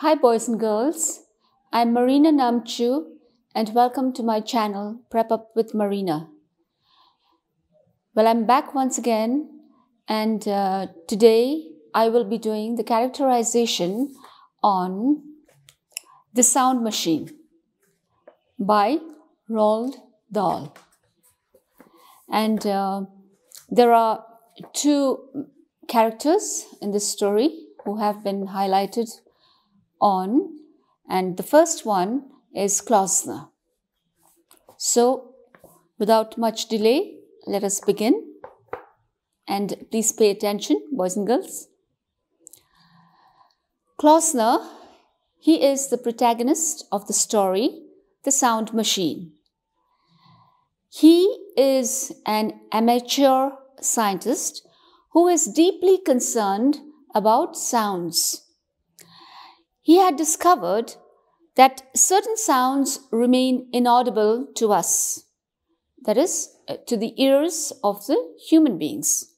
Hi boys and girls, I'm Marina Namchu and welcome to my channel Prep Up with Marina. Well, I'm back once again and today I will be doing the characterization on The Sound Machine by Roald Dahl. And there are two characters in this story who have been highlighted on, and the first one is Klausner. So, without much delay, let us begin. And please pay attention, boys and girls. Klausner, he is the protagonist of the story, The Sound Machine. He is an amateur scientist who is deeply concerned about sounds. He had discovered that certain sounds remain inaudible to us, that is, to the ears of the human beings.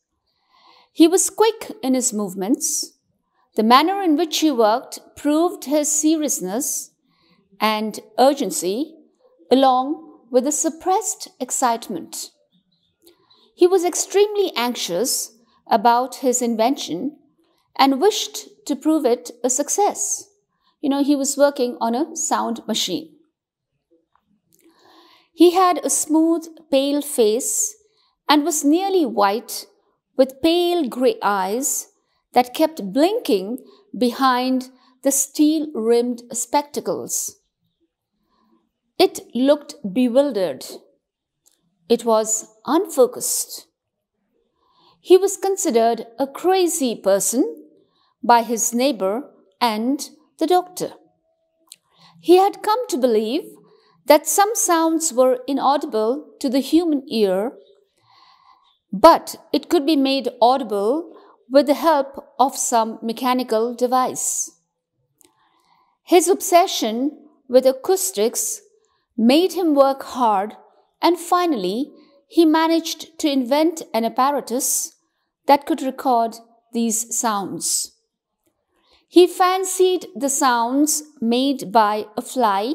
He was quick in his movements. The manner in which he worked proved his seriousness and urgency, along with a suppressed excitement. He was extremely anxious about his invention and wished to prove it a success. He was working on a sound machine. He had a smooth, pale face and was nearly white with pale grey eyes that kept blinking behind the steel-rimmed spectacles. It looked bewildered. It was unfocused. He was considered a crazy person by his neighbor and the doctor. He had come to believe that some sounds were inaudible to the human ear, but it could be made audible with the help of some mechanical device. His obsession with acoustics made him work hard, and finally he managed to invent an apparatus that could record these sounds. He fancied the sounds made by a fly,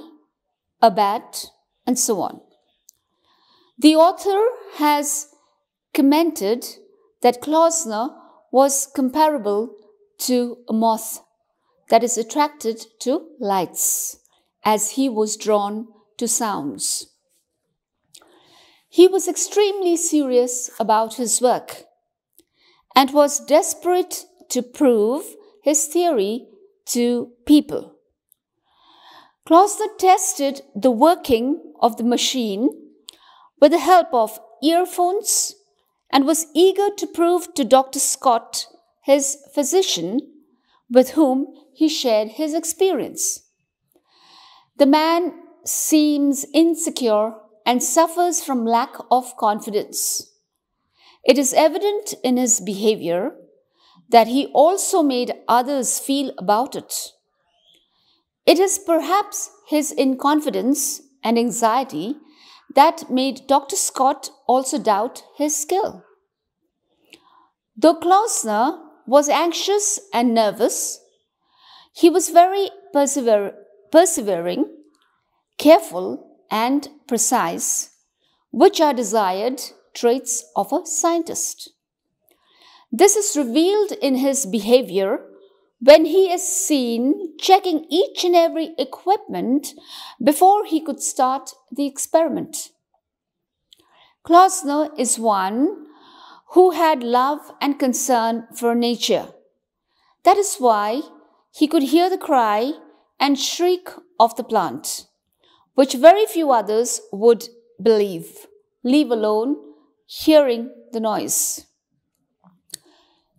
a bat, and so on. The author has commented that Klausner was comparable to a moth that is attracted to lights, as he was drawn to sounds. He was extremely serious about his work and was desperate to prove his theory to people. Klausner tested the working of the machine with the help of earphones and was eager to prove to Dr. Scott, his physician, with whom he shared his experience. The man seems insecure and suffers from lack of confidence. It is evident in his behavior that he also made others feel about it. It is perhaps his inconfidence and anxiety that made Dr. Scott also doubt his skill. Though Klausner was anxious and nervous, he was very persevering, careful, and precise, which are desired traits of a scientist. This is revealed in his behavior when he is seen checking each and every equipment before he could start the experiment. Klausner is one who had love and concern for nature. That is why he could hear the cry and shriek of the plant, which very few others would believe, leave alone hearing the noise.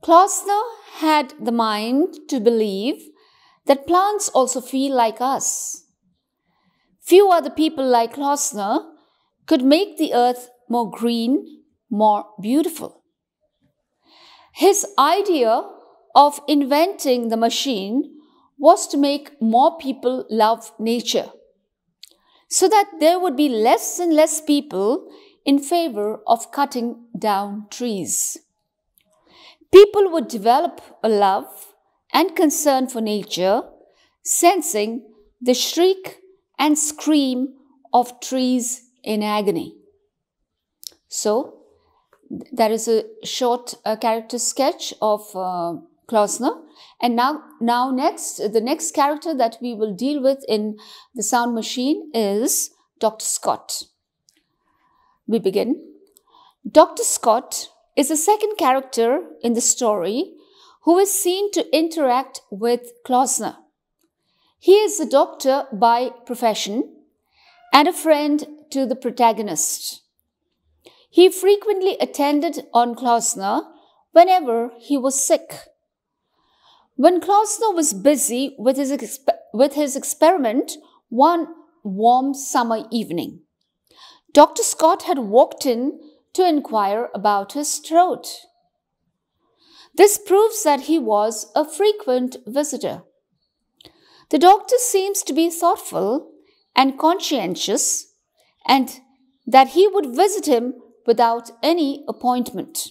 Klausner had the mind to believe that plants also feel like us. Few other people like Klausner could make the earth more green, more beautiful. His idea of inventing the machine was to make more people love nature, so that there would be less and less people in favor of cutting down trees. People would develop a love and concern for nature sensing the shriek and scream of trees in agony. So, that is a short character sketch of Klausner. And now next, the next character that we will deal with in the sound machine is Dr. Scott. We begin. Dr. Scott is the second character in the story who is seen to interact with Klausner. He is a doctor by profession and a friend to the protagonist. He frequently attended on Klausner whenever he was sick. When Klausner was busy with his experiment one warm summer evening, Dr. Scott had walked in to inquire about his throat. This proves that he was a frequent visitor. The doctor seems to be thoughtful and conscientious, and that he would visit him without any appointment.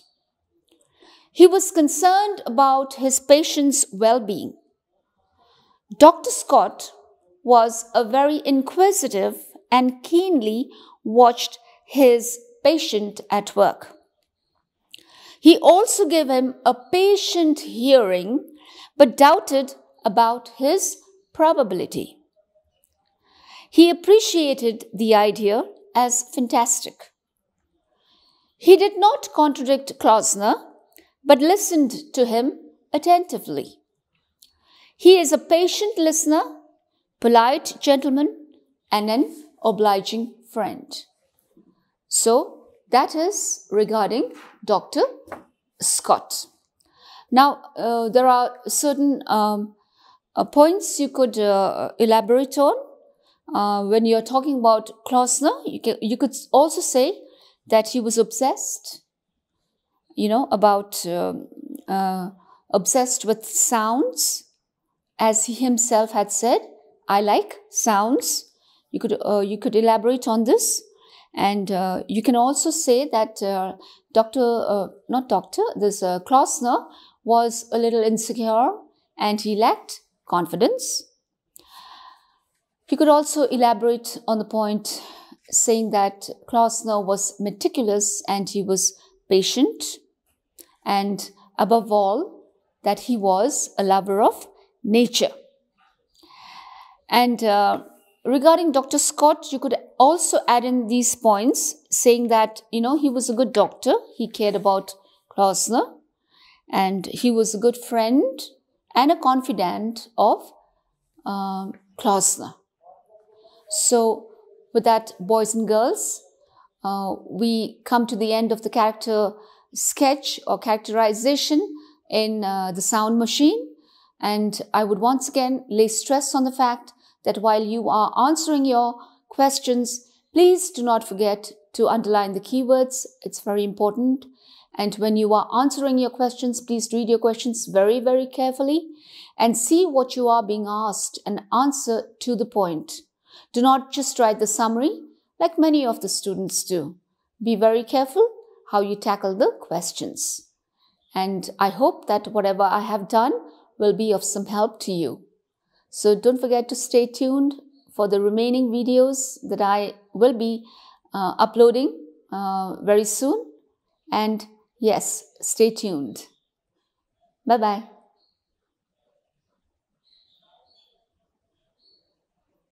He was concerned about his patient's well-being. Dr. Scott was a very inquisitive and keenly watched his patient at work. He also gave him a patient hearing, but doubted about his probability. He appreciated the idea as fantastic. He did not contradict Klausner, but listened to him attentively. He is a patient listener, polite gentleman, and an obliging friend. So, that is regarding Dr. Scott. Now, there are certain points you could elaborate on. When you're talking about Klausner, you could also say that he was obsessed, obsessed with sounds. As he himself had said, I like sounds. You could elaborate on this. And you can also say that Klausner was a little insecure and he lacked confidence. You could also elaborate on the point saying that Klausner was meticulous and he was patient, and above all, that he was a lover of nature. And regarding Dr. Scott, you could also add in these points saying that, he was a good doctor. He cared about Klausner, and he was a good friend and a confidant of Klausner. So, with that, boys and girls, we come to the end of the character sketch or characterization in the sound machine. And I would once again lay stress on the fact that while you are answering your questions, please do not forget to underline the keywords. It's very important. And when you are answering your questions, please read your questions very, very carefully and see what you are being asked and answer to the point. Do not just write the summary like many of the students do. Be very careful how you tackle the questions. And I hope that whatever I have done will be of some help to you. So don't forget to stay tuned for the remaining videos that I will be uploading very soon. And yes, stay tuned. Bye-bye.